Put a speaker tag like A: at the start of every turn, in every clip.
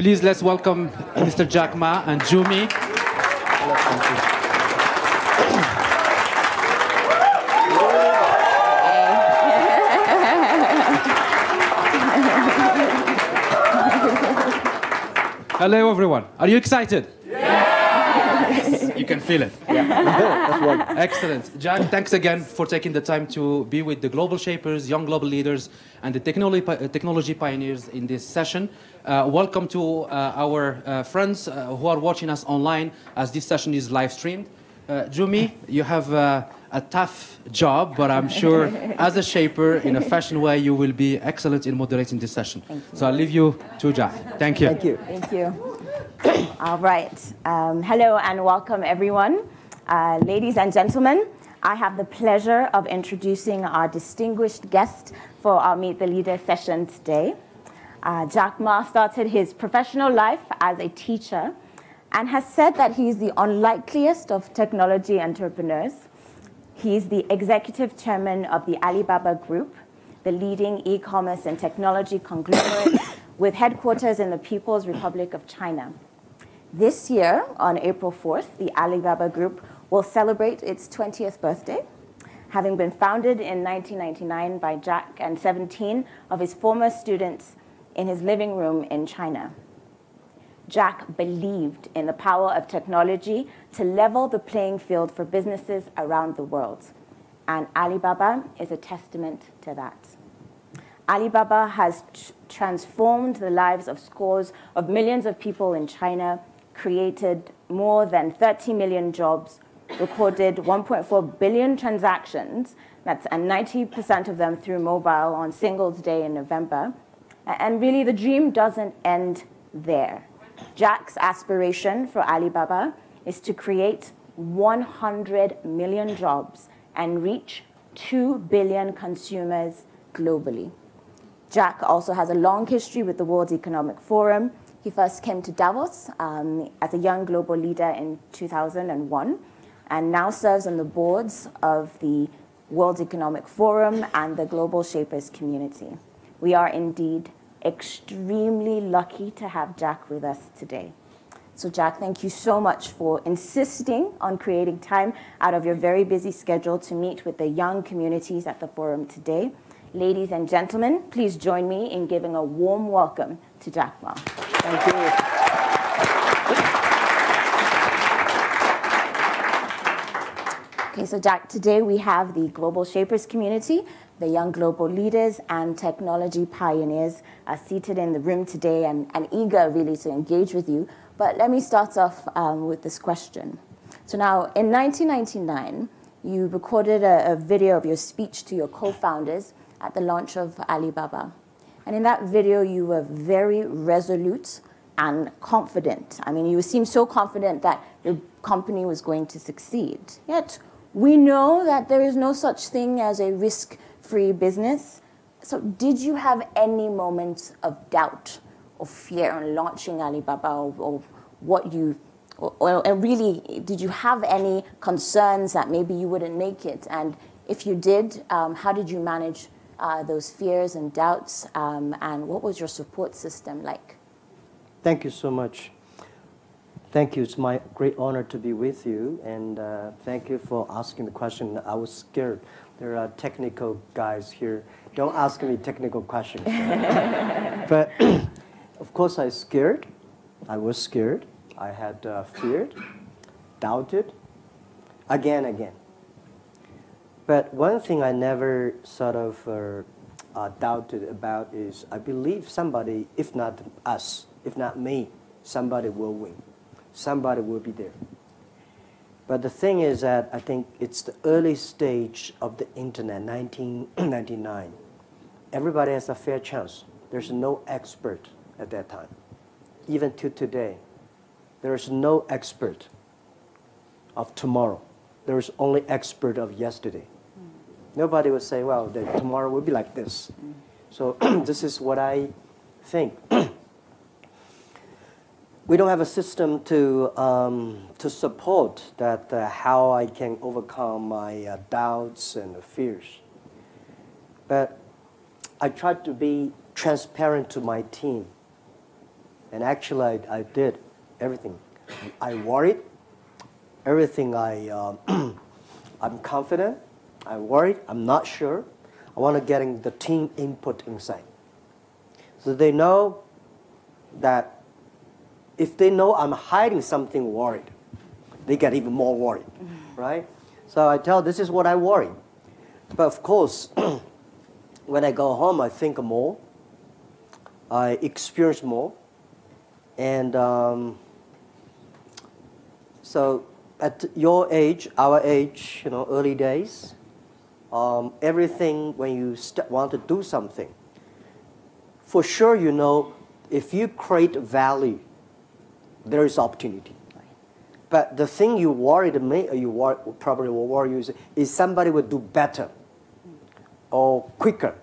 A: Please let's welcome Mr. Jack Ma and Jumi. Hello, everyone. Are you excited? Yes! You can feel it.
B: Yeah, that's right.
A: Excellent. Jack, thanks again for taking the time to be with the global shapers, young global leaders, and the technology pioneers in this session. Welcome to our friends who are watching us online, as this session is live streamed. Jumi, you have a tough job, but I'm sure as a shaper in a fashion way, you will be excellent in moderating this session. So I'll leave you to Jack. Thank you.
B: Thank you.
C: Thank you. All right. Hello and welcome, everyone. Ladies and gentlemen, I have the pleasure of introducing our distinguished guest for our Meet the Leader session today. Jack Ma started his professional life as a teacher and has said that he's the unlikeliest of technology entrepreneurs. He's the executive chairman of the Alibaba Group, the leading e-commerce and technology conglomerate with headquarters in the People's Republic of China. This year, on April 4th, the Alibaba Group will celebrate its 20th birthday, having been founded in 1999 by Jack and 17 of his former students in his living room in China. Jack believed in the power of technology to level the playing field for businesses around the world, and Alibaba is a testament to that. Alibaba has transformed the lives of scores of millions of people in China, created more than 30 million jobs, recorded 1.4 billion transactions, and 90% of them through mobile on Singles Day in November. And really, the dream doesn't end there. Jack's aspiration for Alibaba is to create 100 million jobs and reach 2 billion consumers globally. Jack also has a long history with the World Economic Forum. He first came to Davos as a young global leader in 2001 and now serves on the boards of the World Economic Forum and the Global Shapers community. We are indeed extremely lucky to have Jack with us today. So Jack, thank you so much for insisting on creating time out of your very busy schedule to meet with the young communities at the forum today. Ladies and gentlemen, please join me in giving a warm welcome to Jack Ma.
B: Thank you.
C: Okay, so Jack, today we have the Global Shapers community, the young global leaders and technology pioneers are seated in the room today and eager really to engage with you. But let me start off with this question. So now, in 1999, you recorded a video of your speech to your co-founders at the launch of Alibaba. And in that video, you were very resolute and confident. I mean, you seemed so confident that your company was going to succeed. Yet, we know that there is no such thing as a risk-free business. So did you have any moments of doubt or fear on launching Alibaba, or what you, and really, did you have any concerns that maybe you wouldn't make it? And if you did, how did you manage those fears and doubts, and what was your support system like?
B: Thank you so much. Thank you. It's my great honor to be with you, and thank you for asking the question. I was scared. There are technical guys here. Don't ask me technical questions. But of course, I was scared. I had feared, doubted, again. But one thing I never sort of doubted about is I believe somebody, if not us, if not me, somebody will win. Somebody will be there. But the thing is that I think it's the early stage of the internet, 1999. Everybody has a fair chance. There's no expert at that time. Even to today, there is no expert of tomorrow. There is only expert of yesterday. Nobody would say, well, tomorrow will be like this. So this is what I think. We don't have a system to support that, how I can overcome my doubts and fears. But I try to be transparent to my team. And actually, I did everything. I worried. Everything I'm confident. I'm worried. I'm not sure. I want to get the team input inside. So they know that if they know I'm hiding something worried, they get even more worried, right? So I tell this is what I worry. But of course, when I go home, I think more. I experience more. And so at your age, our age, early days, everything when you want to do something, for sure if you create value, there is opportunity. But the thing you probably will worry you is somebody will do better, or quicker,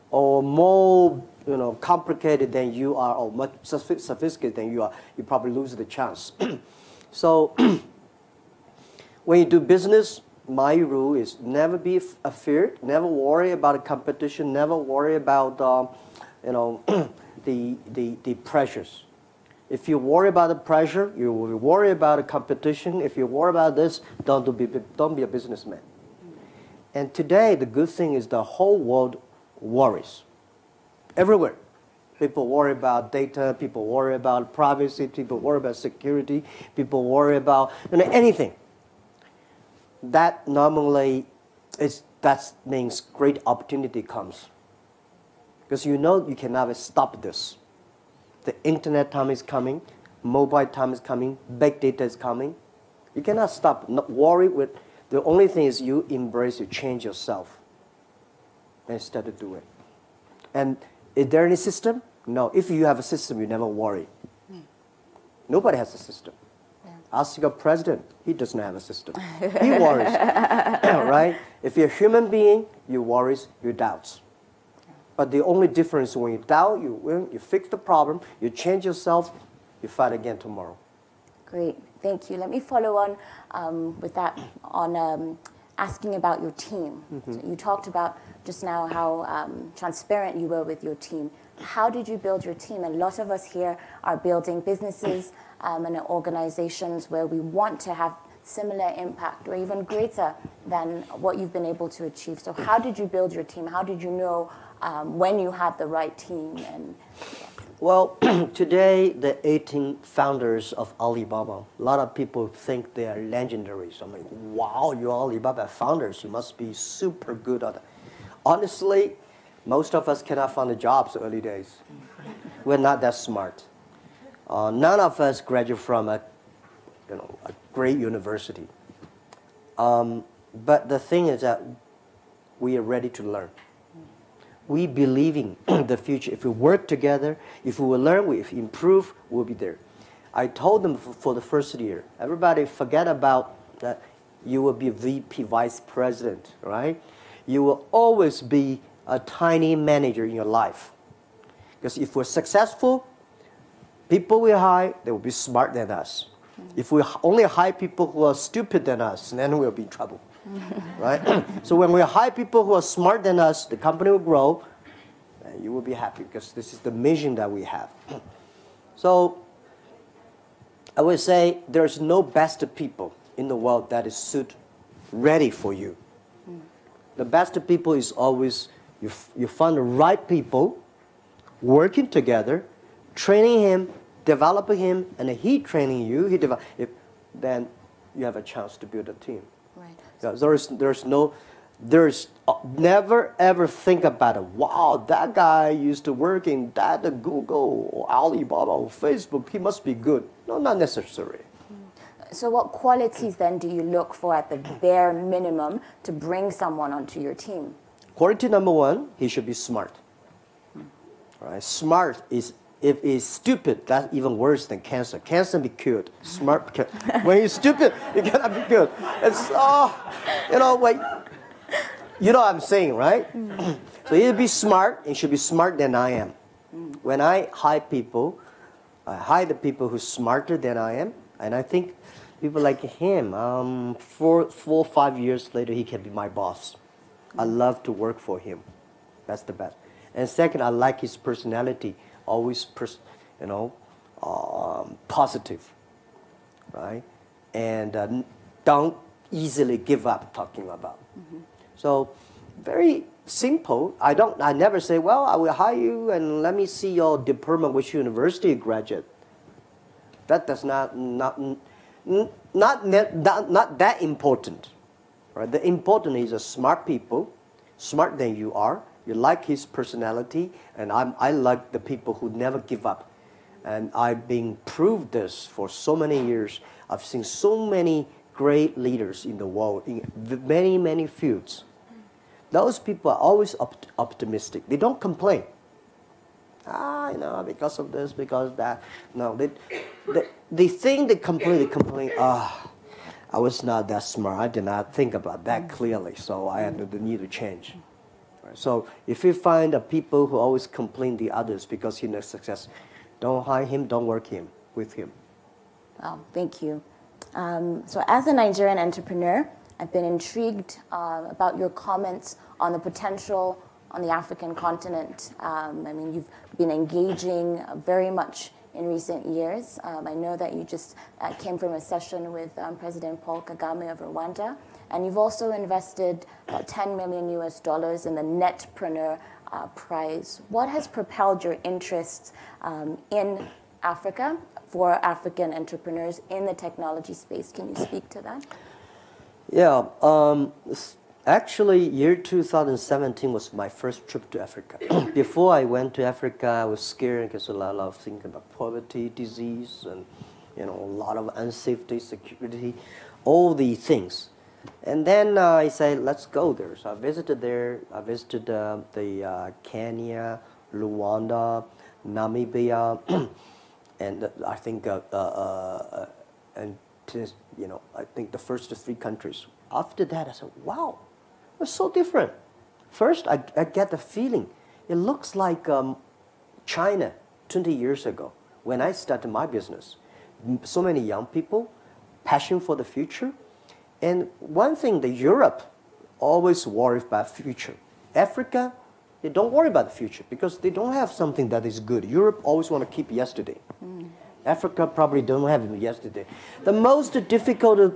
B: or more complicated than you are, or much sophisticated than you are. You probably lose the chance. So when you do business, my rule is never be afraid, never worry about a competition, never worry about the pressures. If you worry about the pressure, you will worry about the competition. If you worry about this, don't be a businessman. And today, the good thing is the whole world worries. Everywhere. People worry about data, people worry about privacy, people worry about security, people worry about anything. That normally that means great opportunity comes. Because you can never stop this. The internet time is coming, mobile time is coming, big data is coming. You cannot stop. Not worry with. The only thing is you embrace, you change yourself instead of do it. And is there any system? No. If you have a system, you never worry. Nobody has a system. Yeah. Ask your president. He doesn't have a system. He worries, right? If you're a human being, you worries, you doubts. But the only difference when you doubt, you win, you fix the problem, you change yourself, you fight again tomorrow.
C: Great, thank you. Let me follow on with that, on asking about your team. Mm-hmm. So you talked about just now how transparent you were with your team. How did you build your team? A lot of us here are building businesses and organizations where we want to have similar impact or even greater than what you've been able to achieve. So how did you build your team? How did you know when you had the right team? And
B: Well, today the 18 founders of Alibaba, a lot of people think they are legendary. So I'm like, wow, you're Alibaba founders. You must be super good at it. Honestly, most of us cannot find the jobs early days. We're not that smart. None of us graduate from a great university. But the thing is that we are ready to learn. We believe in the future. If we work together, if we will learn, if we improve, we'll be there. I told them for the first year, everybody forget about that you will be VP, vice president, right? You will always be a tiny manager in your life. Because if we're successful, people we hire, they will be smarter than us. If we only hire people who are stupid than us, then we'll be in trouble. Right? So when we hire people who are smarter than us, the company will grow, and you will be happy because this is the mission that we have. So I would say there's no best people in the world that is ready for you. The best people is always you find the right people, working together, training him, developing him, and he training you. Then you have a chance to build a team.
C: Right.
B: So there's never ever think about it. Wow, that guy used to work in Google or Alibaba or Facebook. He must be good. No, not necessary.
C: So what qualities then do you look for at the bare minimum to bring someone onto your team?
B: Quality number one, he should be smart. Right? Smart is. If he's stupid, that's even worse than cancer. Cancer be cured. Smart, when you're stupid, you cannot be cured. It's you know what I'm saying, right? So he'll be smart. He should be smarter than I am. When I hire people, I hire the people who's smarter than I am, and I think people like him. 4 or 5 years later, he can be my boss. I love to work for him. That's the best. And second, I like his personality. Always, positive, right? And don't easily give up talking about. So very simple. I never say, well, I will hire you and let me see your diploma, which university you graduate. That does not that important. Right? The important is a smart people, smart than you are. You like his personality, and I like the people who never give up. And I've been proved this for so many years. I've seen so many great leaders in the world in many, many fields. Those people are always optimistic. They don't complain. You know, because of this, because of that. No, they think they complain, I was not that smart. I did not think about that clearly, so I had the need to change. Right? So if you find people who always complain the others because he's not success, don't hire him, don't work with him.
C: Oh, thank you. So as a Nigerian entrepreneur, I've been intrigued about your comments on the potential on the African continent. I mean, you've been engaging very much in recent years. I know that you just came from a session with President Paul Kagame of Rwanda, and you've also invested $10 million in the Netpreneur Prize. What has propelled your interest in Africa for African entrepreneurs in the technology space? Can you speak to that?
B: Yeah, actually, year 2017 was my first trip to Africa. Before I went to Africa, I was scared because a lot of thinking about poverty, disease, and a lot of unsafety, security, all the things. And then I said, let's go there. So I visited there. I visited Kenya, Rwanda, Namibia, and I think I think the first 3 countries. After that, I said, wow, it's so different. First, I get the feeling. It looks like China 20 years ago when I started my business. So many young people, passion for the future. And one thing, Europe always worries about future. Africa, they don't worry about the future because they don't have something that is good. Europe always want to keep yesterday. Africa probably don't have it yesterday. The most difficult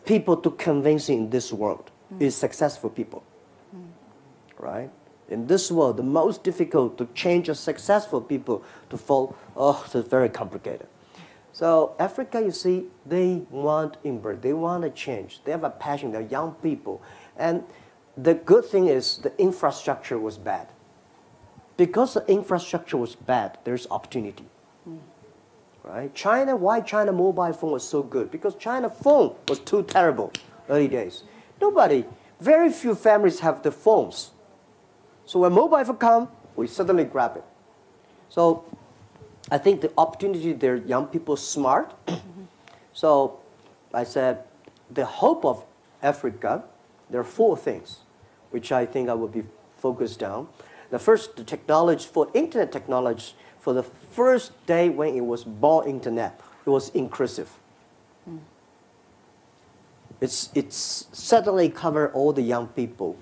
B: people to convince in this world is successful people, right? In this world, the most difficult to change a successful people to fall, it's very complicated. So Africa, you see, they want embrace, they want to change. They have a passion, they're young people. And the good thing is the infrastructure was bad. Because the infrastructure was bad, there's opportunity. Right? China, why China mobile phone was so good? Because China phone was too terrible early days. Very few families have the phones. So when mobile phone come, we suddenly grab it. So I think the opportunity there, young people smart. So I said, the hope of Africa, there are 4 things, which I think I will be focused on. The first, the technology, for internet technology, for the first day when it was born internet, it was inclusive. It's suddenly covered all the young people,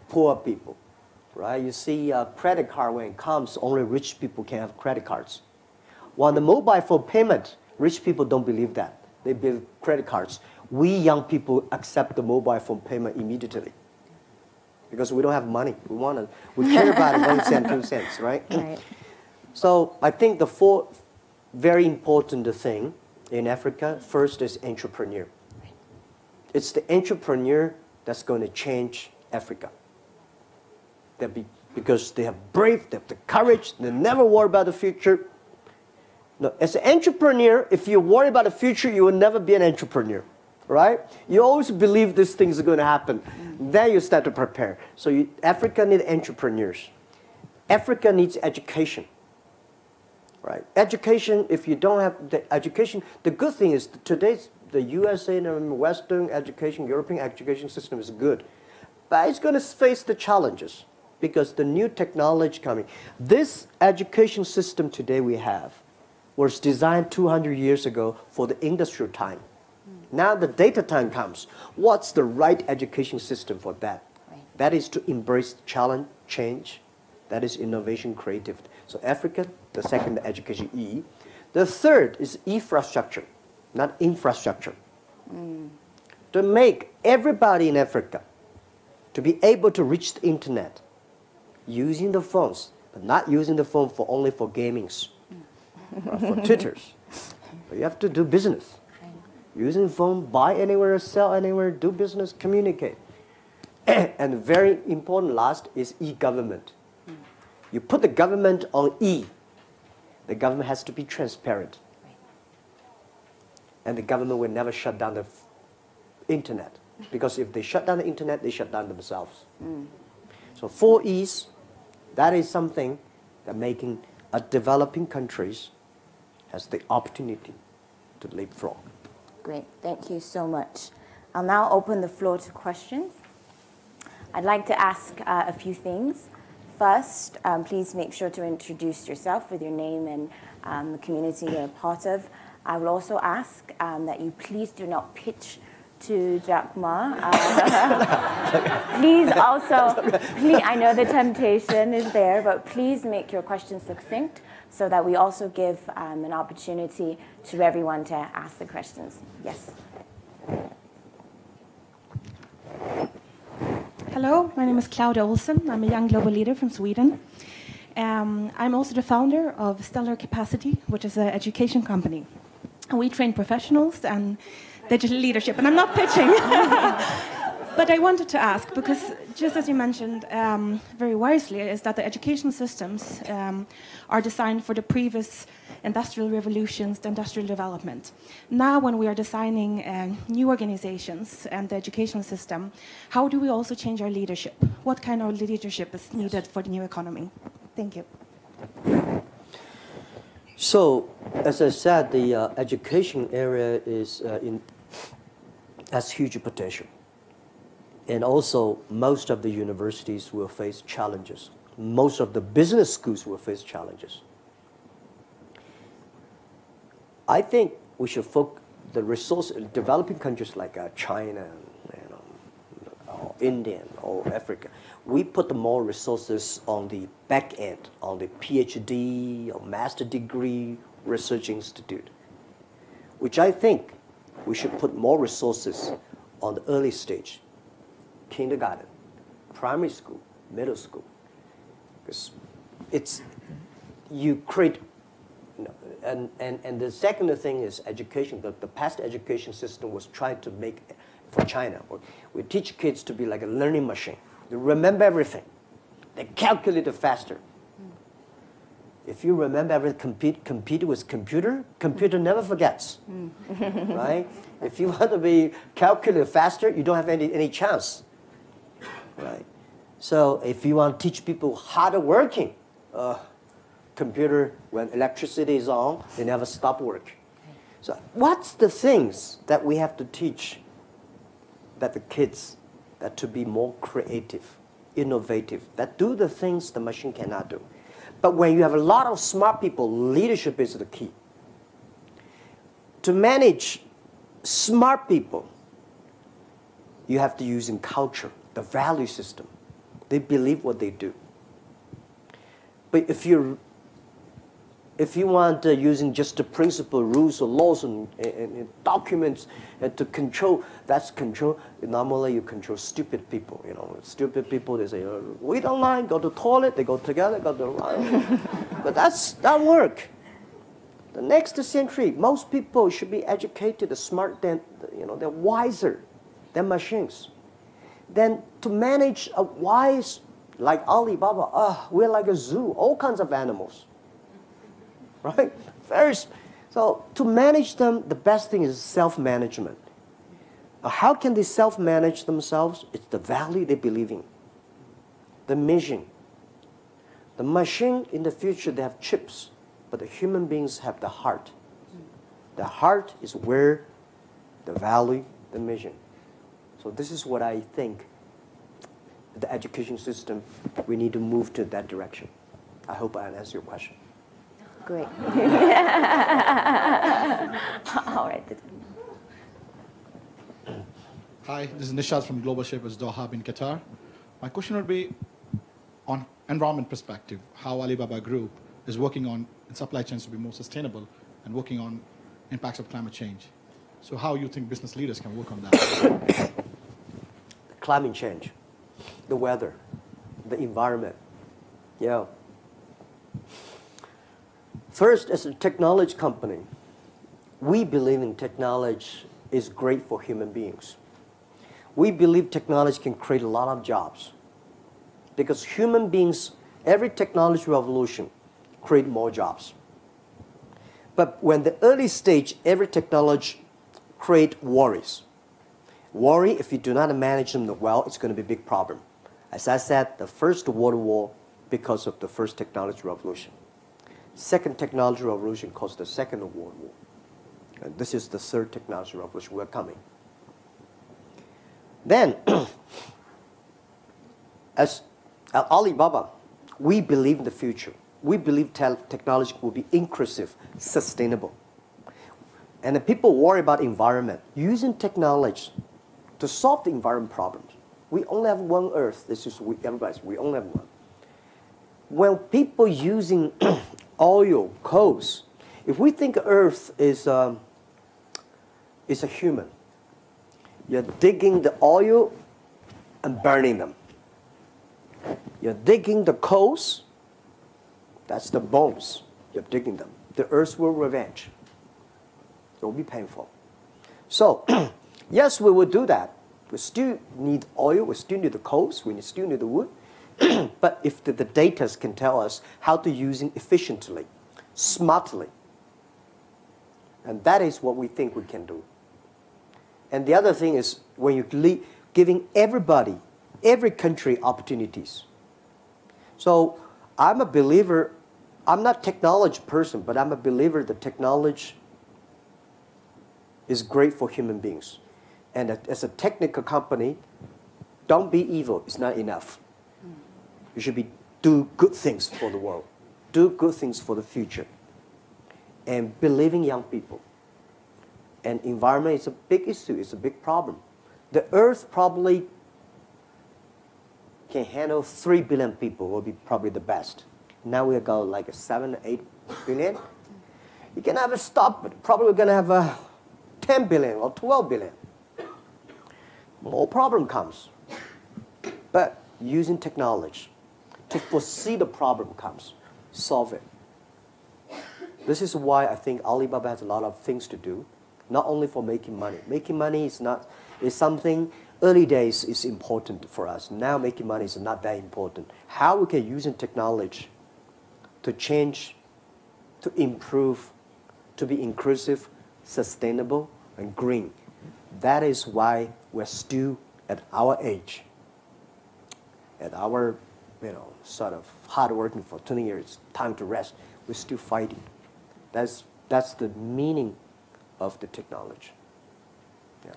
B: poor people, right? You see a credit card when it comes, only rich people can have credit cards. While the mobile phone payment, rich people don't believe that. They believe credit cards. We young people accept the mobile phone payment immediately because we don't have money. We care about it 1 cent, 2 cents, right?
C: Right.
B: So I think the 4 very important thing in Africa, first is entrepreneur. It's the entrepreneur that's going to change Africa. Because they have brave, they have the courage, they never worry about the future. No, as an entrepreneur, if you worry about the future, you will never be an entrepreneur, right? You always believe these things are going to happen. Then you start to prepare. So Africa needs entrepreneurs. Africa needs education. Right. Education, if you don't have the education, the good thing is today's the USA and Western education, European education system is good. But it's going to face the challenges because the new technology coming. This education system today we have was designed 200 years ago for the industrial time. Now the data time comes. What's the right education system for that? Right. That is to embrace challenge, change, That is innovation, creative. So Africa, the second education, E. The third is infrastructure, not infrastructure. To make everybody in Africa to be able to reach the internet using the phones, but not using the phone for only for gamings or for Twitters. But you have to do business. Using the phone, buy anywhere, sell anywhere, do business, communicate. And very important last is e-government. You put the government on E. The government has to be transparent. And the government will never shut down the internet. Because if they shut down the internet, they shut down themselves. So 4 E's, that is something that making a developing countries has the opportunity to leapfrog.
C: Great, thank you so much. I'll now open the floor to questions. I'd like to ask a few things. First, please make sure to introduce yourself with your name and the community you're a part of. I will also ask that you please do not pitch to Jack Ma. Please also, I know the temptation is there, but please make your questions succinct so that we also give an opportunity to everyone to ask the questions. Yes.
D: Hello, my name is Claudia Olsen. I'm a young global leader from Sweden. I'm also the founder of Stellar Capacity, which is an education company. And we train professionals and digital leadership. And I'm not pitching. But I wanted to ask, because just as you mentioned very wisely, is that the education systems are designed for the previous industrial revolutions, the industrial development. Now when we are designing new organizations and the education system, how do we also change our leadership? What kind of leadership is needed for the new economy? Thank you.
B: So, as I said, the education area has huge potential. And also, most of the universities will face challenges. Most of the business schools will face challenges. I think we should focus the resource in developing countries like China, or India, or Africa. We put more resources on the back end, on the PhD or master degree research institute, which I think we should put more resources on the early stage, kindergarten, primary school, middle school. Because you create, and the second thing is education. The past education system was trying to make, for China, we teach kids to be like a learning machine. They remember everything. They calculate it faster. If you remember everything, compete with computer never forgets, right? If you want to be calculate faster, you don't have any chance, right? So if you want to teach people harder working, computer, when electricity is on, they never stop work. So what's the things that we have to teach that the kids, that to be more creative, innovative, that do the things the machine cannot do? But when you have a lot of smart people, leadership is the key. To manage smart people, you have to use in culture, the value system. They believe what they do. But if you want using just the principle, rules, or laws, and documents to control, that's control. Normally, you control stupid people. Stupid people, they say, wait online, go to toilet, they go together, go to but that work. The next century, most people should be educated, smart, they're wiser than machines. Then to manage a wise, like Alibaba, we're like a zoo, all kinds of animals. Right? So to manage them, the best thing is self-management. How can they self-manage themselves? It's the value they believe in, the mission. The machine in the future, they have chips, but the human beings have the heart. The heart is where the value, the mission. So this is what I think the education system, we need to move to that direction. I hope I answered your question.
C: Great. All right.
E: Hi, this is Nishad from Global Shapers Doha in Qatar. My question would be, on environment perspective, how Alibaba Group is working on supply chains to be more sustainable and working on impacts of climate change. So how you think business leaders can work on that?
B: Climate change, the weather, the environment. Yeah. First, as a technology company, we believe in technology is great for human beings. We believe technology can create a lot of jobs because human beings, every technology revolution create more jobs. But when the early stage, every technology create worries. Worry, if you do not manage them well, it's going to be a big problem. As I said, the First World War because of the first technology revolution. Second technology revolution caused the Second World War. And this is the third technology revolution we're coming. Then, as at Alibaba, we believe in the future. We believe technology will be inclusive, sustainable. And the people worry about environment. Using technology to solve the environment problems. We only have one Earth. This is we only have one. When people using oil, coals, if we think Earth is a human, you're digging the oil and burning them. You're digging the coals, that's the bones. You're digging them. The Earth will revenge. It will be painful. So, yes, we will do that. We still need oil, we still need the coals, we still need the wood. But if the data can tell us how to use it efficiently, smartly, and that is what we think we can do. And the other thing is when you're giving everybody, every country opportunities. So I'm a believer, I'm not a technology person, but I'm a believer that technology is great for human beings. And as a technical company, don't be evil, it's not enough. You should do good things for the world, do good things for the future, and believe in young people. And environment is a big issue, it's a big problem. The Earth probably can handle 3 billion people, will be probably the best. Now we got like 7, 8 billion. You can have a stop, but probably we're going to have 10 billion or 12 billion. More problem comes. But using technology to foresee the problem comes, solve it. This is why I think Alibaba has a lot of things to do, not only for making money. Making money is something, early days is important for us. Now making money is not that important. How we can use technology to change, to improve, to be inclusive, sustainable, and green. That is why we're still at our age, at our sort of hard working for 20 years, time to rest, we're still fighting. That's the meaning of the technology. Yeah.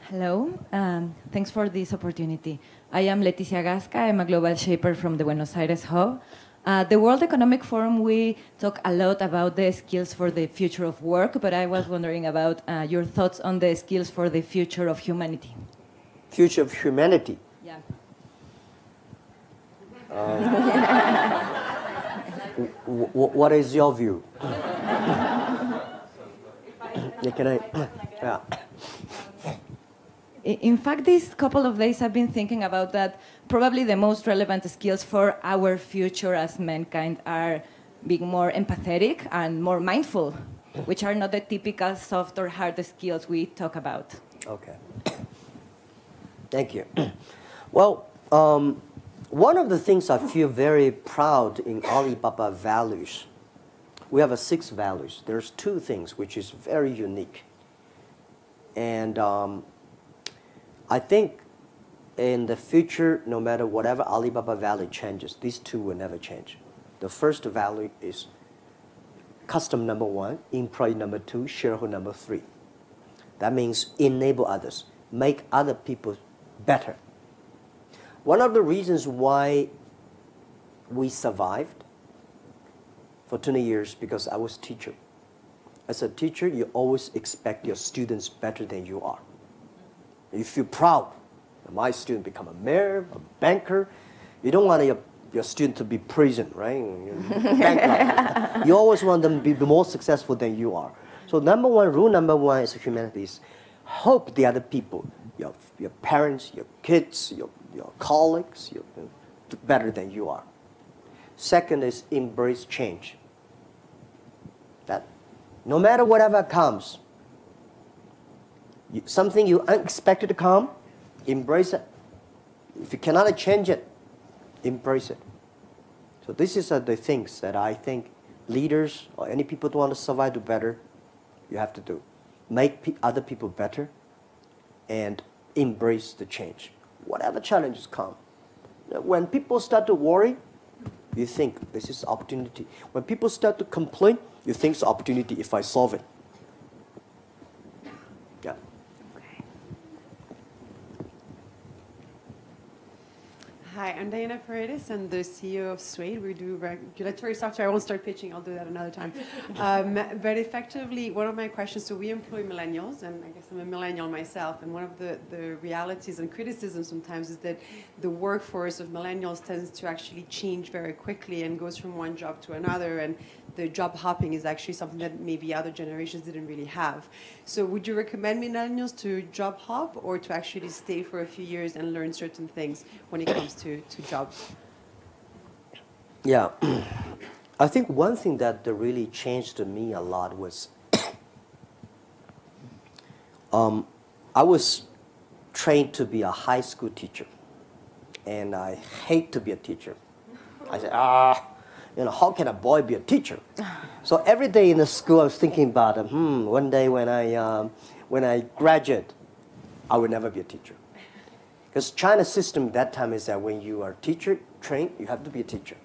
F: Hello, thanks for this opportunity. I am Leticia Gasca, I'm a global shaper from the Buenos Aires hub. The World Economic Forum, we talk a lot about the skills for the future of work, but I was wondering about your thoughts on the skills for the future of humanity.
B: Future of humanity?
F: Yeah.
B: What is your view? Yeah.
F: In fact, these couple of days I've been thinking about that probably the most relevant skills for our future as mankind are being more empathetic and more mindful, which are not the typical soft or hard skills we talk about.
B: Okay. Thank you. Well, one of the things I feel very proud in Alibaba values, we have 6 values. There's 2 things which is very unique. And I think in the future, no matter whatever Alibaba value changes, these 2 will never change. The first value is customer number 1, employee number 2, shareholder number 3. That means enable others, make other people better. One of the reasons why we survived for 20 years because I was a teacher. As a teacher, you always expect your students better than you are. You feel proud. My student become a mayor, a banker. You don't want your student to be prison, right? Bankrupt. You always want them to be more successful than you are. So rule number one is humanities. Help the other people, your parents, your kids, your colleagues, better than you are. Second is embrace change. That no matter whatever comes, something you unexpected to come, embrace it. If you cannot change it, embrace it. So this is the things that I think leaders or any people who want to survive do better, you have to do. Make other people better and embrace the change. Whatever challenges come. When people start to worry, you think this is opportunity. When people start to complain, you think it's opportunity if I solve it. Yeah.
G: Hi, I'm Diana Paredes. I'm the CEO of Suede. We do regulatory software. I won't start pitching. I'll do that another time. But effectively, one of my questions, so we employ millennials, and I guess I'm a millennial myself, and one of the realities and criticisms sometimes is that the workforce of millennials tends to actually change very quickly and goes from one job to another, and the job hopping is actually something that maybe other generations didn't really have. So would you recommend millennials to job hop or to actually stay for a few years and learn certain things when it comes to jobs?
B: Yeah. I think one thing that really changed me a lot was I was trained to be a high school teacher, and I hate to be a teacher. I said, how can a boy be a teacher? So every day in the school, I was thinking about, one day when I graduate, I will never be a teacher. Because China's system at that time is that when you are teacher trained, you have to be a teacher.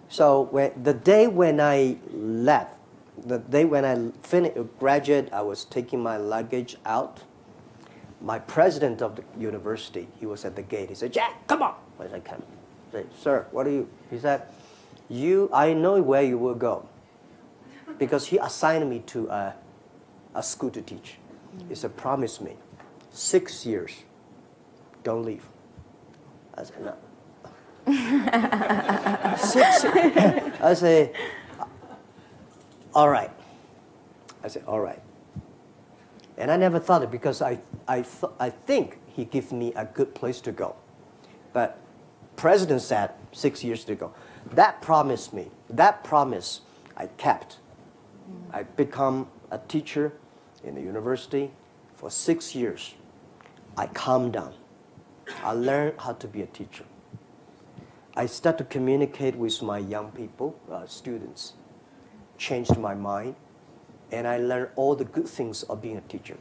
B: So the day when I left, the day when I graduate, I was taking my luggage out. My president of the university, he was at the gate. He said, "Jack, come on." I said, "Come." I said, "Sir, what are you?" He said, I know where you will go. Because he assigned me to a school to teach. He said, "Promise me, 6 years, don't leave." I said, "No." 6 years. I say, "All right." I said, "All right." And I never thought it because I think he gave me a good place to go. But President said 6 years to go. That promise I kept. I become a teacher in the university for 6 years. I calmed down. I learned how to be a teacher. I started to communicate with my young people, students, changed my mind, and I learned all the good things of being a teacher.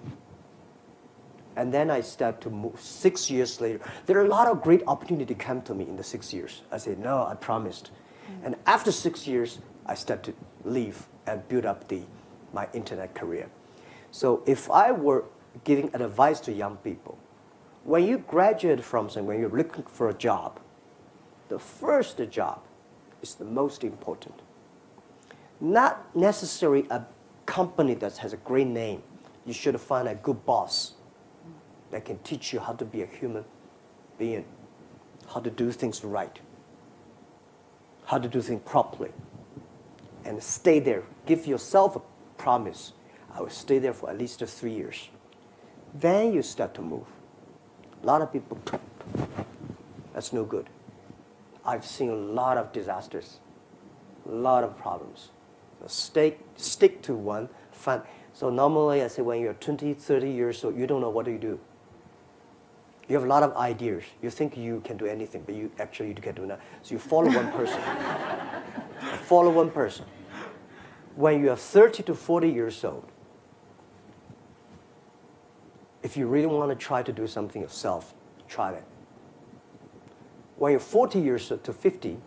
B: And then I started to move 6 years later. There are a lot of great opportunities come to me in the 6 years. I said, "No, I promised." And after 6 years, I started to leave and build up my internet career. So if I were giving advice to young people, when you graduate from something, when you're looking for a job, the first job is the most important. Not necessarily a company that has a great name. You should find a good boss that can teach you how to be a human being, how to do things right, how to do things properly, and stay there. Give yourself a promise. I will stay there for at least 3 years. Then you start to move. A lot of people, that's no good. I've seen a lot of disasters, a lot of problems. So stick to one. So normally I say when you're 20, 30 years old, you don't know what to do. You have a lot of ideas. You think you can do anything, but you can't do nothing. So you follow one person. Follow one person. When you are 30 to 40 years old, if you really want to try to do something yourself, try it. When you're 40 years old to 50,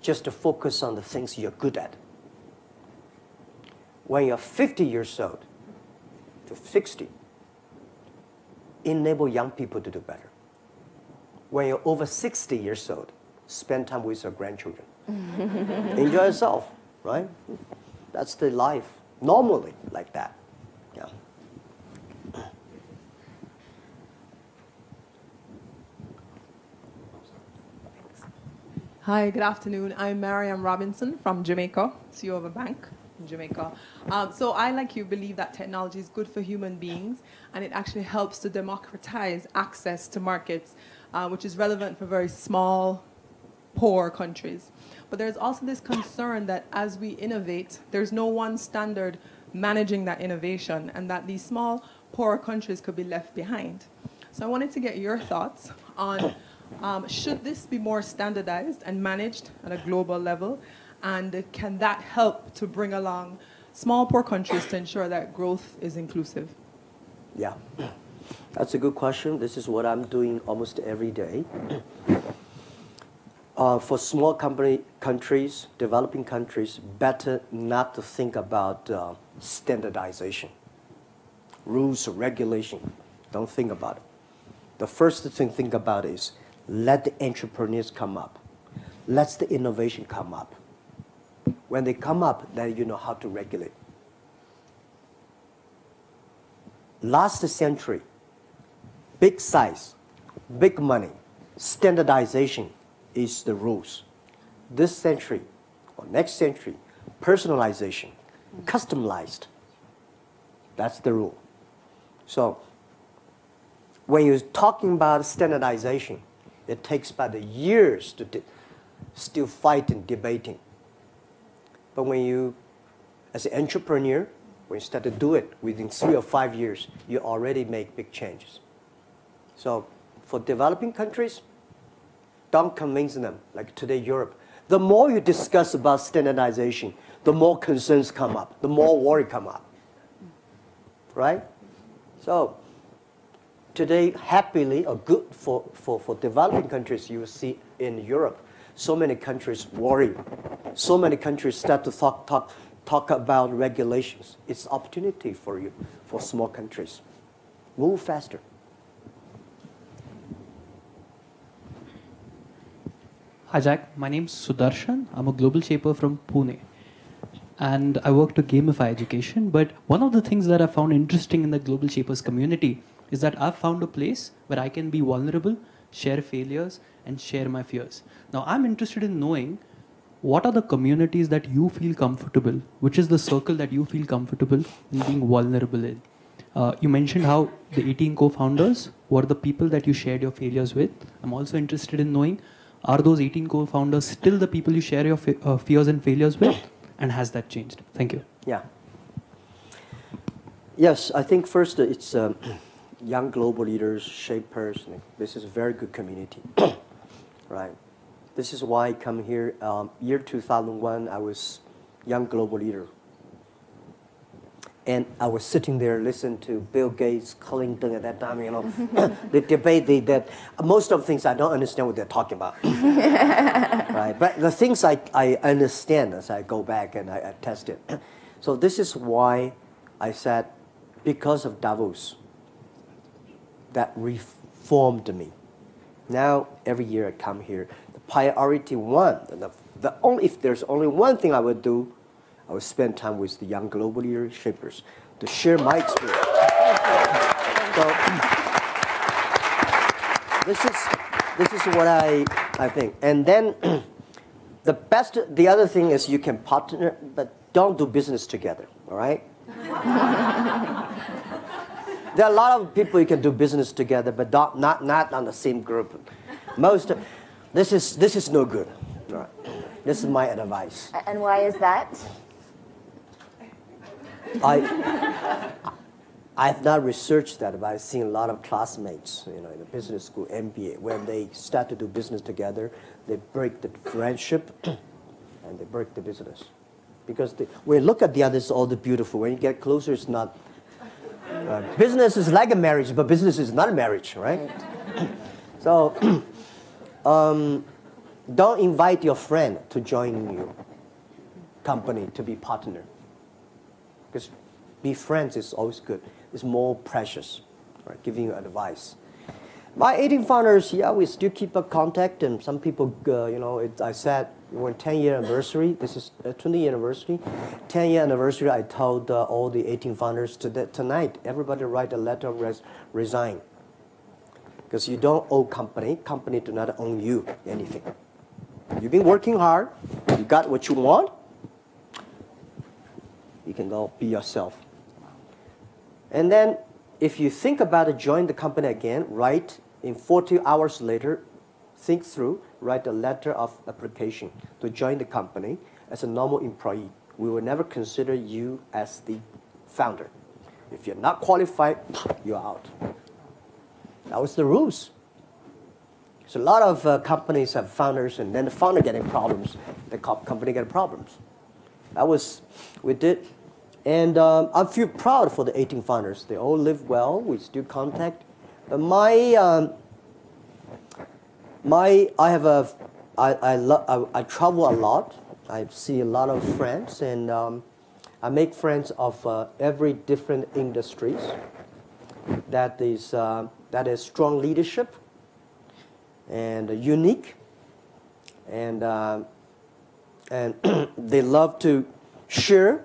B: just to focus on the things you're good at. When you're 50 years old to 60, enable young people to do better. When you're over 60 years old, spend time with your grandchildren. Enjoy yourself, right? That's the life, normally like that. Yeah.
H: Hi, good afternoon. I'm Mariam Robinson from Jamaica, CEO of a bank in Jamaica. So I, like you, believe that technology is good for human beings, and it actually helps to democratize access to markets, which is relevant for very small, poor countries. But there's also this concern that as we innovate, there's no one standard managing that innovation, and that these small, poor countries could be left behind. So I wanted to get your thoughts on should this be more standardized and managed at a global level? And can that help to bring along small, poor countries to ensure that growth is inclusive?
B: Yeah, that's a good question. This is what I'm doing almost every day. For small countries, developing countries, better not to think about standardization, rules or regulation. Don't think about it. The first thing to think about is let the entrepreneurs come up. Let the innovation come up. When they come up, then you know how to regulate. Last century, big size, big money, standardization is the rules. This century, or next century, personalization, customized, that's the rule. So when you're talking about standardization, it takes about years to still fighting, debating. But when you, as an entrepreneur, when you start to do it within 3 or 5 years, you already make big changes. So for developing countries, don't convince them, like today Europe. The more you discuss about standardization, the more concerns come up, the more worry come up, right? So today, happily, or good for developing countries, you will see in Europe, so many countries worry. So many countries start to talk about regulations. It's opportunity for you, for small countries. Move faster.
I: Hi, Jack. My name's Sudarshan. I'm a global shaper from Pune. And I work to gamify education. But one of the things that I found interesting in the global shapers community is that I've found a place where I can be vulnerable, share failures, and share my fears. Now, I'm interested in knowing what are the communities that you feel comfortable, which is the circle that you feel comfortable in being vulnerable in. You mentioned how the 18 co-founders were the people that you shared your failures with. I'm also interested in knowing, are those 18 co-founders still the people you share your fears and failures with? And has that changed? Thank you.
B: Yeah. Yes, I think first it's young global leaders, shapers. This is a very good community, right? This is why I come here. Year 2001, I was young global leader. And I was sitting there listening to Bill Gates, Clinton at that time, you know, the debate that most of the things I don't understand what they're talking about. Right? But the things I understand as I go back and I test it. So this is why I said, because of Davos, that reformed me. Now, every year I come here, the priority one, if there's only one thing I would do, I would spend time with the young global leaders, shapers, to share my experience. So this is what I think. And then the other thing is you can partner, but don't do business together, all right? There are a lot of people you can do business together, but not on the same group. This is no good. All right. This is my advice.
C: And why is that?
B: I've not researched that, but I've seen a lot of classmates, you know, in the business school, MBA, when they start to do business together, they break the friendship and they break the business. Because when you look at the others, all the beautiful. When you get closer, it's not. Business is like a marriage, but business is not a marriage, right? So don't invite your friend to join your company to be partner. Because be friends is always good. It's more precious, right? Giving you advice. My 18 founders, yeah, we still keep a contact, and some people, you know, I said, we're 10-year anniversary. This is a 20-year anniversary. 10-year anniversary, I told all the 18 founders tonight, everybody write a letter of resign. Because you don't owe company do not own you anything. You've been working hard. You got what you want. You can go be yourself. And then if you think about it, join the company again, write in 40 hours later, think through, write a letter of application to join the company as a normal employee. We will never consider you as the founder. If you're not qualified, you're out. That was the rules. So a lot of companies have founders, and then the founder getting problems, the company getting problems. That was, we did. And I feel proud for the 18 founders. They all live well. We still contact. But I travel a lot. I see a lot of friends, and I make friends of every different industries. That is strong leadership and unique, and they love to share.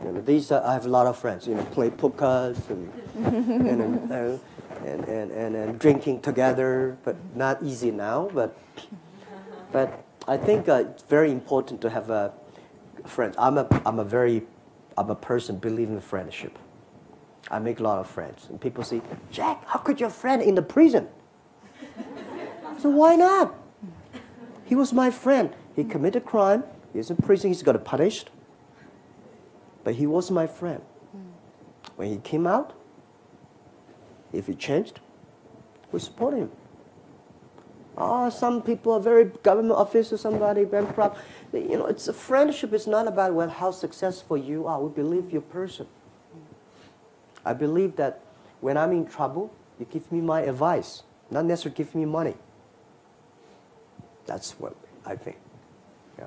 B: You know, I have a lot of friends. You know, play pookers and drinking together, but not easy now. But I think it's very important to have a friend. I'm a person believing in friendship. I make a lot of friends, and people say, "Jack, how could your friend in the prison?" So why not? He was my friend. He committed crime. He's in prison. He's got punished. But he was my friend. When he came out, if he changed, we support him. Oh, some people are very government officer, somebody bankrupt. You know, it's a friendship. It's not about how successful you are. We believe your person. I believe that when I'm in trouble, you give me my advice, not necessarily give me money. That's what I think. Yeah.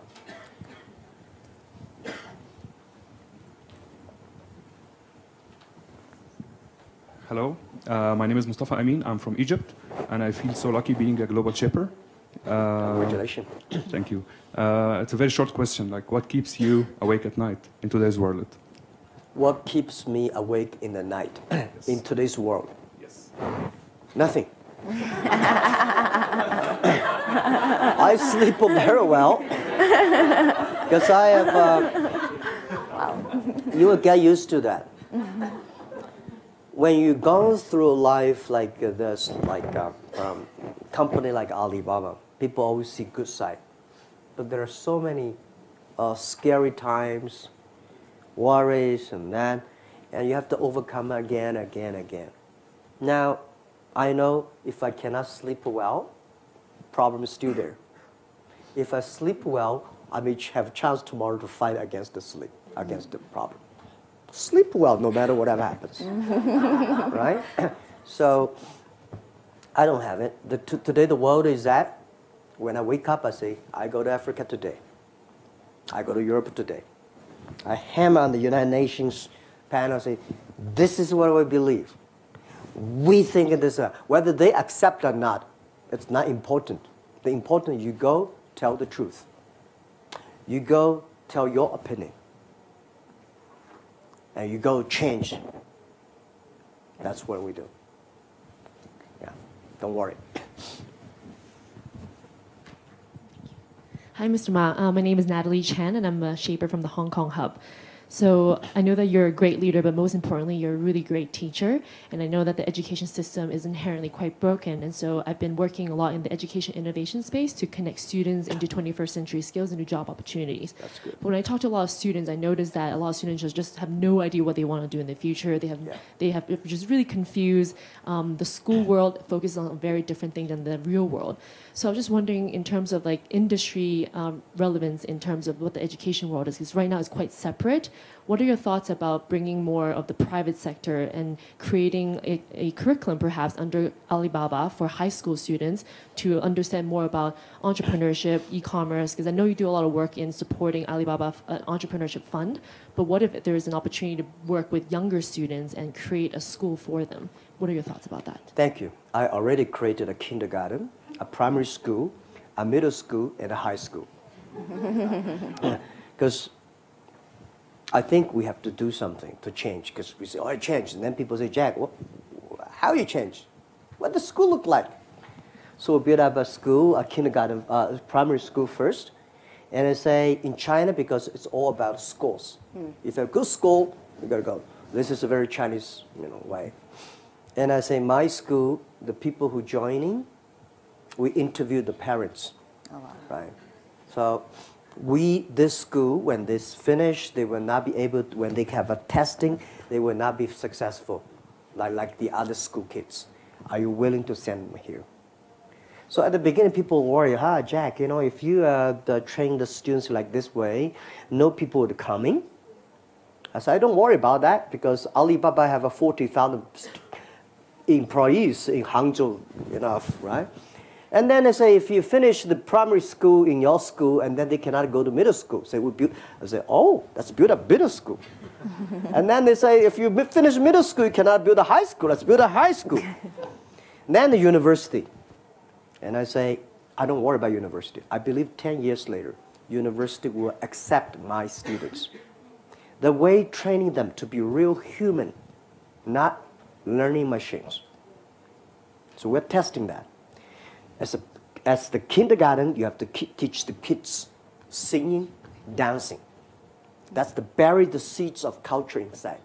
J: Hello, my name is Mustafa Amin. I'm from Egypt, and I feel so lucky being a global shaper.
B: Congratulations.
J: Thank you. It's a very short question. Like, what keeps you awake at night in today's world?
B: What keeps me awake in the night in today's world?
J: Yes.
B: Nothing. I sleep very well because I have. You will get used to that. When you go through life like this, like company like Alibaba, people always see good side, but there are so many scary times, worries and that, and you have to overcome again. Now, I know if I cannot sleep well, problem is still there. If I sleep well, I may have a chance tomorrow to fight against the problem. Sleep well no matter what happens, right? So I don't have it. Today the world is that when I wake up, I say, I go to Africa today. I go to Europe today. I hammer on the United Nations panel and say, this is what we believe. We think it is, whether they accept or not, it's not important. The important, you go tell the truth. You go tell your opinion. And you go change. That's what we do. Yeah, don't worry.
K: Hi, Mr. Ma. My name is Natalie Chan, and I'm a shaper from the Hong Kong hub. So I know that you're a great leader, but most importantly, you're a really great teacher. And I know that the education system is inherently quite broken. And so I've been working a lot in the education innovation space to connect students into 21st century skills and new job opportunities.
B: That's good.
K: But when I talk to a lot of students, I notice that a lot of students just have no idea what they want to do in the future. They have just really confused. The school world focuses on a very different thing than the real world. So I was just wondering, in terms of like industry relevance, in terms of what the education world is, because right now it's quite separate. What are your thoughts about bringing more of the private sector and creating a curriculum perhaps under Alibaba for high school students to understand more about entrepreneurship, e-commerce? Because I know you do a lot of work in supporting Alibaba Entrepreneurship Fund, but what if there is an opportunity to work with younger students and create a school for them? What are your thoughts about that?
B: Thank you. I already created a kindergarten, a primary school, a middle school, and a high school. Because I think we have to do something to change, because we say, oh, I changed. And then people say, Jack, how you change? What does school look like? So we built up a school, a kindergarten, primary school first. And I say in China, because it's all about schools. If you have a good school, you got to go. This is a very Chinese way. And I say my school, the people who joining, we interview the parents. Oh, wow. Right? So this school, when this finish, they will not be able to, when they have a testing, they will not be successful like the other school kids. Are you willing to send them here? So at the beginning, people worry, Jack, if you train the students like this way, no people would coming. I said, don't worry about that because Alibaba have a 40,000 employees in Hangzhou, enough, right? And then they say, if you finish the primary school in your school and then they cannot go to middle school, so we build. I say, oh, let's build a middle school. And then they say, if you finish middle school, you cannot build a high school. Let's build a high school. Then the university. And I say, I don't worry about university. I believe 10 years later, university will accept my students. The way training them to be real human, not learning machines. So we're testing that. As the kindergarten, you have to teach the kids singing, dancing. That's to bury the seeds of culture inside.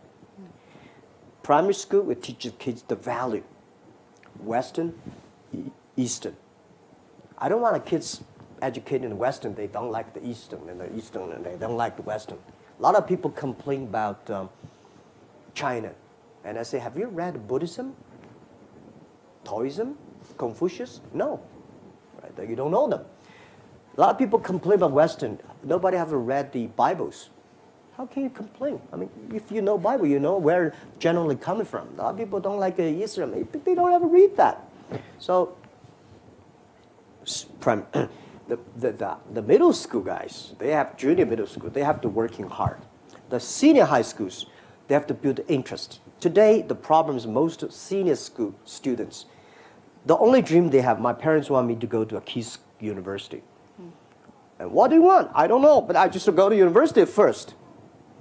B: Primary school, we teach the kids the value. Western, Eastern. I don't want the kids educated in the Western, they don't like the Eastern, and the Eastern, and they don't like the Western. A lot of people complain about China. And I say, have you read Buddhism, Taoism, Confucius? No. Right? You don't know them. A lot of people complain about Western. Nobody have read the Bibles. How can you complain? I mean, if you know Bible, you know where generally coming from. A lot of people don't like Islam. They don't ever read that. So the middle school guys, they have junior middle school, they have to working hard. The senior high schools, they have to build interest. Today, the problem is most senior school students, the only dream they have, my parents want me to go to a key university. And what do you want? I don't know, but I just go to university first.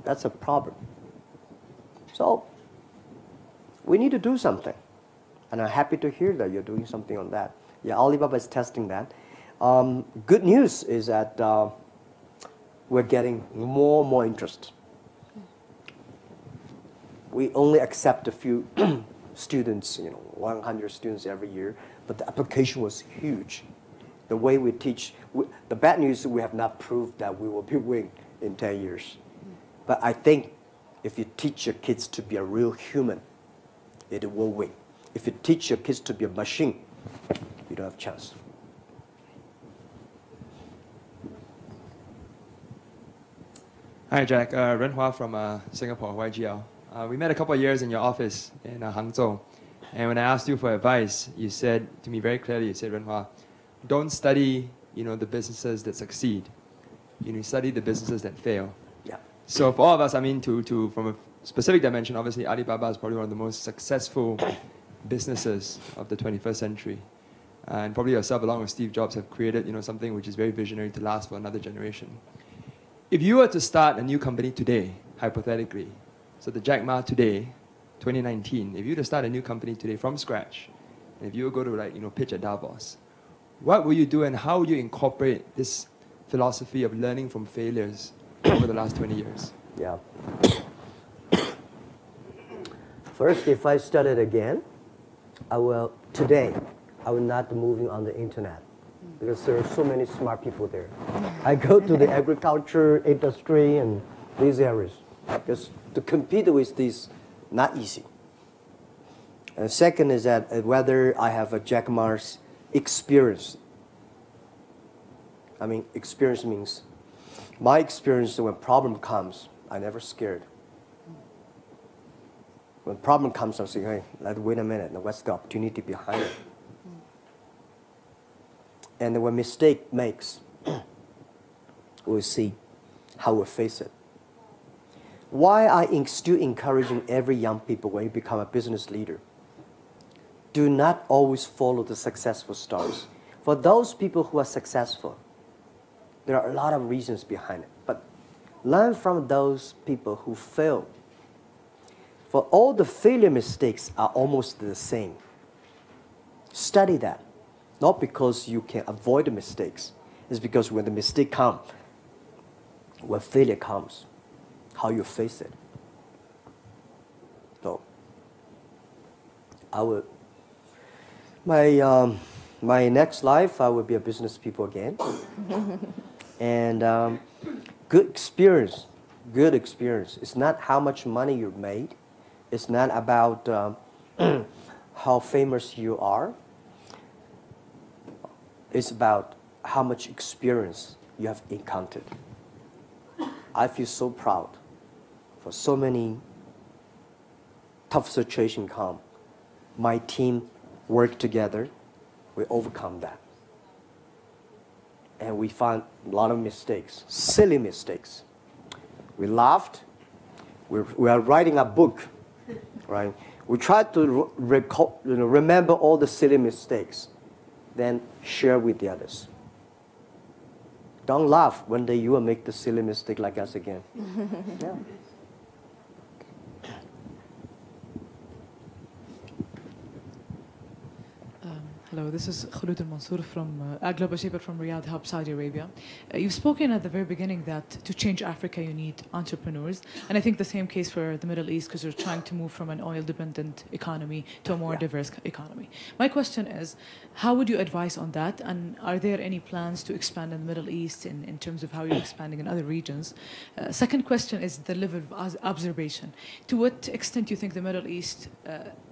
B: That's a problem. So we need to do something. And I'm happy to hear that you're doing something on that. Yeah, Alibaba is testing that. Good news is that we're getting more and more interest. We only accept a few students, 100 students every year, but the application was huge. The way we teach, the bad news is we have not proved that we will be winning in 10 years. But I think if you teach your kids to be a real human, it will win. If you teach your kids to be a machine, you don't have a chance.
L: Hi, Jack. Renhua from Singapore, YGL. We met a couple of years in your office in Hangzhou. And when I asked you for advice, you said to me very clearly, you said, Renhua, don't study the businesses that succeed. Study the businesses that fail.
B: Yeah.
L: So for all of us, from a specific dimension, obviously Alibaba is probably one of the most successful businesses of the 21st century. And probably yourself, along with Steve Jobs, have created something which is very visionary to last for another generation. If you were to start a new company today, hypothetically, so the Jack Ma today, 2019, if you were to start a new company today from scratch, and if you were to go to pitch at Davos, what will you do and how will you incorporate this philosophy of learning from failures over the last 20 years?
B: Yeah. First, if I started again, today, I will not be moving on the internet because there are so many smart people there. I go to the agriculture industry and these areas because to compete with these, not easy. And second is that whether I have a Jack Ma's experience. Experience means my experience when problem comes, I never scared. When problem comes, I'm saying, hey, wait a minute, what's the opportunity behind it? And when mistake makes, we'll see how we face it. Why I still encouraging every young people when you become a business leader, do not always follow the successful stories. For those people who are successful, there are a lot of reasons behind it. But learn from those people who fail. For all the failure mistakes are almost the same. Study that. not because you can avoid the mistakes. It's because when the mistake comes, when failure comes, how you face it. So, my next life, I will be a business people again. And good experience. It's not how much money you made. It's not about how famous you are. It's about how much experience you have encountered. I feel so proud for so many tough situations come. My team worked together. We overcome that. And we found a lot of mistakes, silly mistakes. We laughed. We are writing a book, right? We try to remember all the silly mistakes, then share with the others. Don't laugh one day you will make the silly mistake like us again. Yeah.
M: Hello, this is Khulud al-Mansour from a global shaper from Riyadh Hub, Saudi Arabia. You've spoken at the very beginning that to change Africa you need entrepreneurs, and I think the same case for the Middle East because you're trying to move from an oil-dependent economy to a more diverse economy. My question is, how would you advise on that, and are there any plans to expand in the Middle East in terms of how you're expanding in other regions? Second question is the level of observation. To what extent do you think the Middle East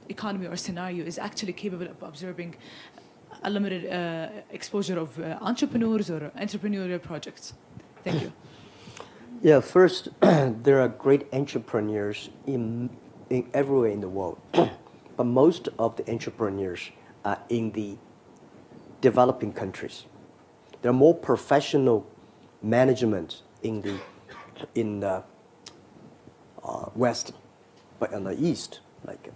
M: economy or scenario is actually capable of absorbing a limited exposure of entrepreneurs or entrepreneurial projects? Thank you.
B: Yeah, first, there are great entrepreneurs in everywhere in the world. But most of the entrepreneurs are in the developing countries. There are more professional management in the West, but in the East, like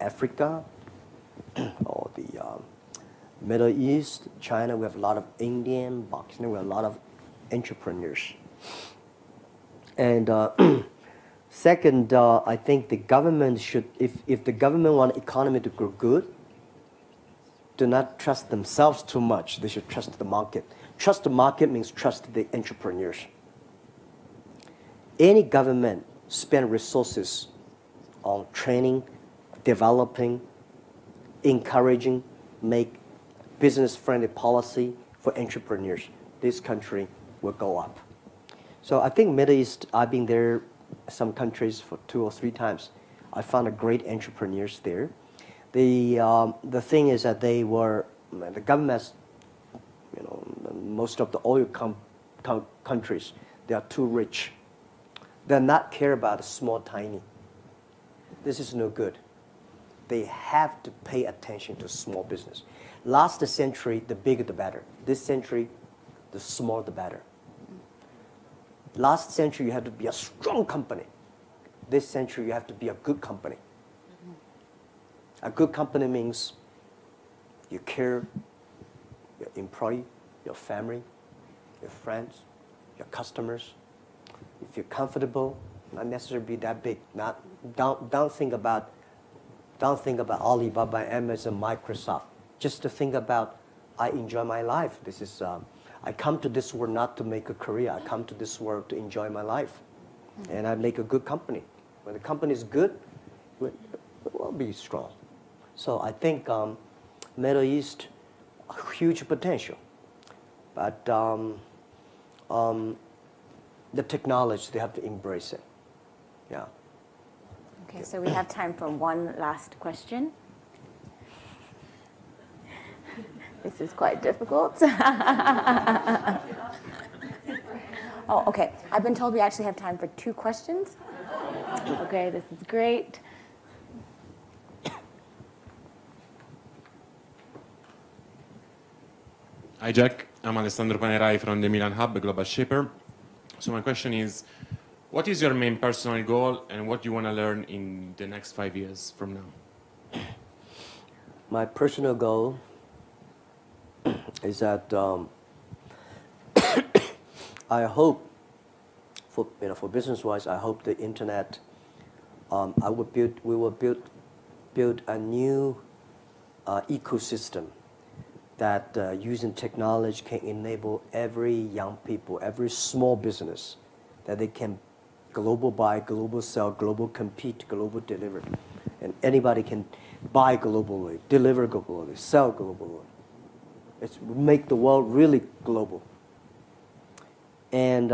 B: Africa or the Middle East, China, we have a lot of Indian, Pakistan, we have a lot of entrepreneurs. And second, I think the government should, if the government want economy to grow good, do not trust themselves too much. They should trust the market. Trust the market means trust the entrepreneurs. Any government spend resources on training, developing, encouraging, make business-friendly policy for entrepreneurs, this country will go up. So I think Middle East, I've been there some countries for 2 or 3 times. I found a great entrepreneurs there. The thing is that they were, the governments, most of the oil countries, they are too rich. They're not care about the small, tiny. This is no good. They have to pay attention to small business. Last century, the bigger the better. This century, the smaller the better. Last century, you had to be a strong company. This century, you have to be a good company. A good company means you care your employee, your family, your friends, your customers. If you're comfortable, not necessarily be that big. Don't think about Alibaba, Amazon, Microsoft. Just to think about, I enjoy my life. This is, I come to this world not to make a career. I come to this world to enjoy my life. And I make a good company. When the company is good, it will be strong. So I think Middle East, huge potential. But the technology, they have to embrace it. Yeah.
C: Okay, so we have time for one last question. This is quite difficult. Oh, okay. I've been told we actually have time for 2 questions. Okay, this is great.
N: Hi, Jack. I'm Alessandro Panerai from the Milan Hub, a global shipper. So my question is, what is your main personal goal and what do you want to learn in the next 5 years from now?
B: My personal goal is that I hope, for business-wise, I hope the internet, we will build a new ecosystem that using technology can enable every young people, every small business, that they can global buy, global sell, global compete, global deliver. And anybody can buy globally, deliver globally, sell globally. It's make the world really global. And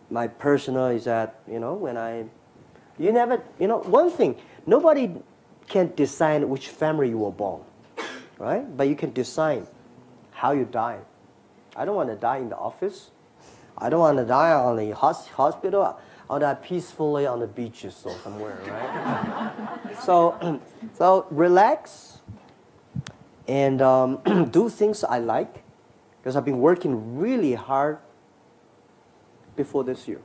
B: my personal is that, one thing, nobody can decide which family you were born, right? But you can decide how you die. I don't want to die in the office. I don't want to die on the hospital. I want to die peacefully on the beaches or somewhere, right? So relax and do things I like, because I've been working really hard before this year,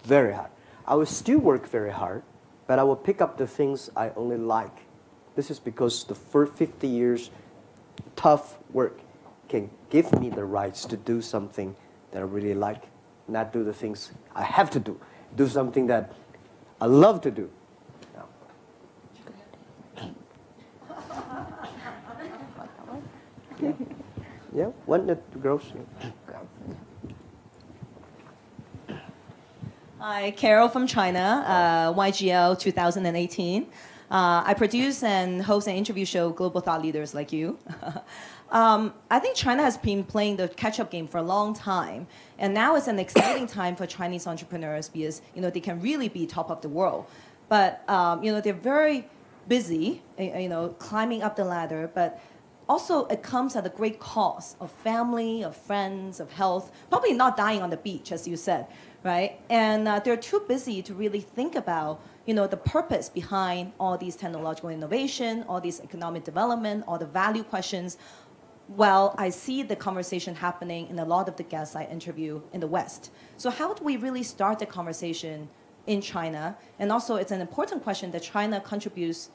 B: very hard. I will still work very hard, but I will pick up the things I only like. This is because the first 50 years tough work can give me the rights to do something that I really like, not do the things I have to do. Do something that I love to do. Yeah, one that grows.
O: Hi, Carol from China, YGL 2018. I produce and host an interview show, Global Thought Leaders Like You. I think China has been playing the catch-up game for a long time, and now it's an exciting time for Chinese entrepreneurs because they can really be top of the world. But they're very busy, climbing up the ladder. But also, it comes at a great cost of family, of friends, of health. Probably not dying on the beach, as you said, right? And they're too busy to really think about the purpose behind all these technological innovation, all these economic development, all the value questions. Well, I see the conversation happening in a lot of the guests I interview in the West. So how do we really start the conversation in China? And also, it's an important question that China contributes,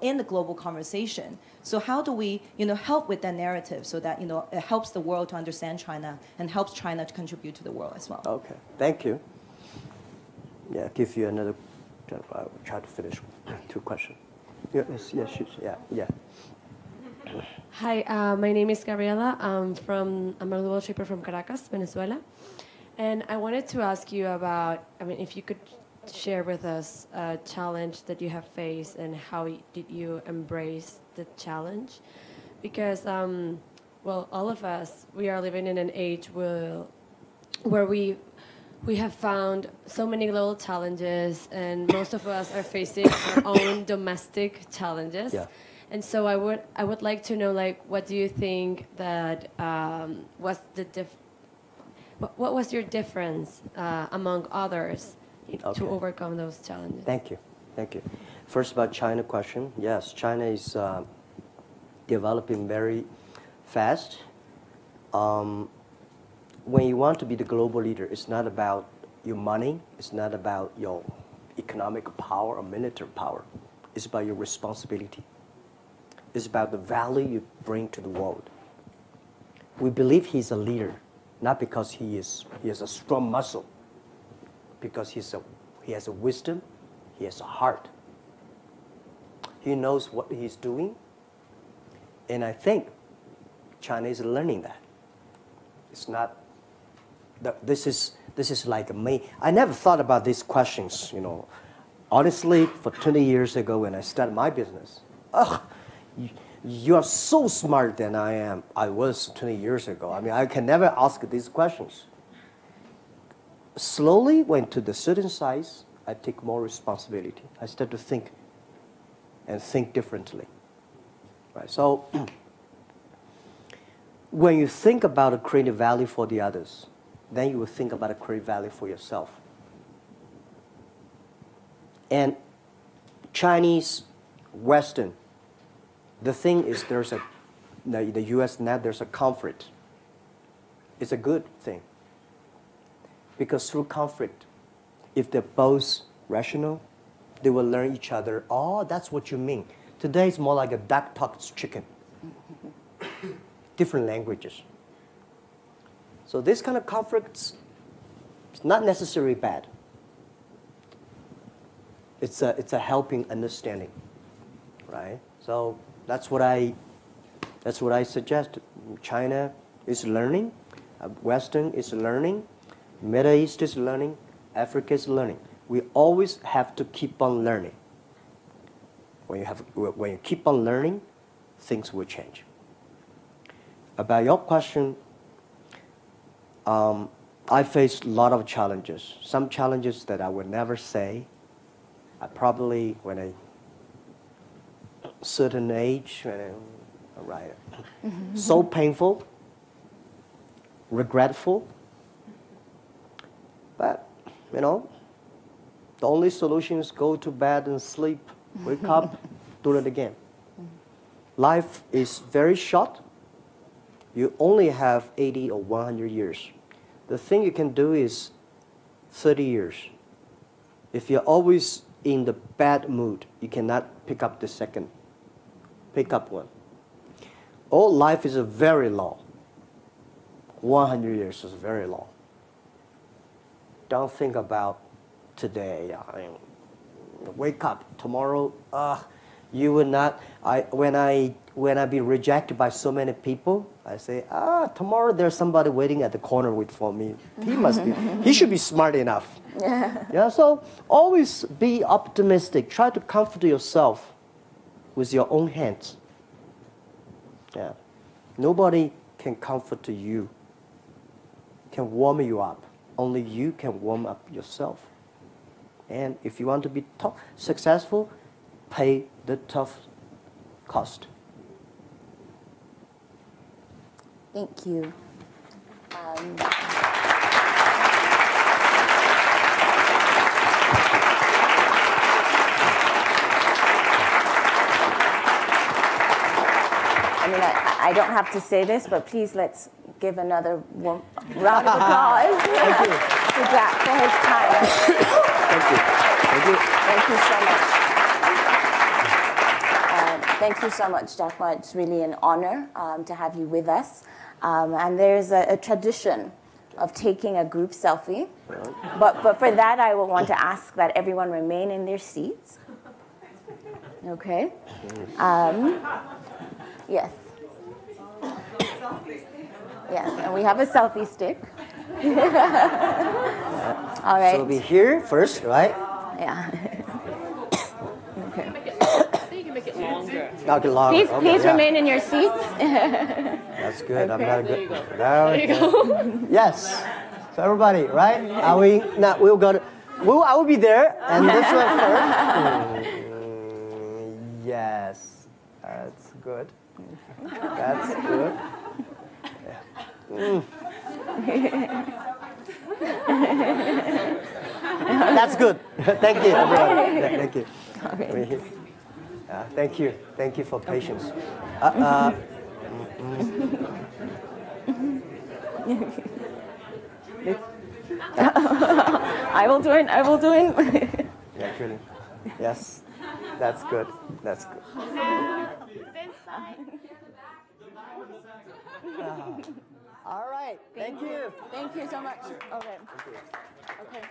O: in the global conversation. So how do we, help with that narrative so that, it helps the world to understand China and helps China to contribute to the world as well?
B: Okay, thank you. Yeah, give you another. I'll try to finish 2 questions. Yeah.
P: Hi, my name is Gabriela. I'm a global shipper from Caracas, Venezuela. And I wanted to ask you about, if you could share with us a challenge that you have faced and how did you embrace the challenge? Because, all of us, we are living in an age where we have found so many global challenges, and most of us are facing our own domestic challenges.
B: Yeah.
P: And so I would like to know, what do you think that was what was your difference among others to overcome those challenges?
B: Thank you. First, about China question. Yes, China is developing very fast. When you want to be the global leader, it's not about your money. It's not about your economic power or military power. It's about your responsibility. It's about the value you bring to the world. We believe he's a leader, not because he has a strong muscle, because he has a wisdom, he has a heart. He knows what he's doing, and I think China is learning that. It's not. This is like me. I never thought about these questions. Honestly, for 20 years ago when I started my business, you are so smart than I was 20 years ago. I can never ask these questions. Slowly, when to the certain size, I take more responsibility. I start to think differently. Right. So when you think about creating value for the others, then you will think about creating value for yourself. And Chinese, Western, the thing is the U.S. now there's a conflict. It's a good thing. Because through conflict, if they're both rational, they will learn each other. Oh, that's what you mean. Today it's more like a duck talks chicken. Different languages. So this kind of conflicts, it's not necessarily bad. It's a helping understanding, right? So that's what I That's what I suggest. China is learning, Western is learning, Middle East is learning, Africa is learning. We always have to keep on learning. When you keep on learning, things will change. About your question, I faced a lot of challenges. Some challenges that I would never say. I probably, when a certain age, right, so painful, regretful. But, you know, the only solution is go to bed and sleep, wake up, do it again. Life is very short. You only have 80 or 100 years. The thing you can do is 30 years. If you're always in the bad mood, you cannot pick up the second. Pick up one. All life is very long. 100 years is very long. Don't think about today. Wake up tomorrow. You will not. When I be rejected by so many people, I say, tomorrow there's somebody waiting at the corner for me. He should be smart enough. Yeah. So always be optimistic. Try to comfort yourself with your own hands. Yeah. Nobody can comfort you. Can warm you up. Only you can warm up yourself. And if you want to be successful, pay the tough cost.
C: Thank you. I mean, I don't have to say this, but please let's give another round of applause to Jack for his time.
B: Thank you. Thank you.
C: Thank you so much. Thank you so much, Jack Ma. It's really an honor to have you with us. And there's a tradition of taking a group selfie. But for that, I will want to ask that everyone remain in their seats. Okay. Yes. Yes, and we have a selfie stick. All right.
B: So be here first, right?
C: Yeah. Okay.
K: You can make it longer.
B: Okay, longer.
C: Please remain in your seats.
B: That's good.
C: Okay.
B: I'm not good.
C: There you go.
B: Yes. So everybody, right? Are we? Now we'll go to. I will be there, and this one first. Yes, that's good. That's good. That's good. Thank you, everyone. Thank you. Thank you. Thank you for patience.
C: I will join. I will join.
B: Actually, yes. That's good. That's good. All right. Thank you.
C: Thank you so much. Okay. Okay.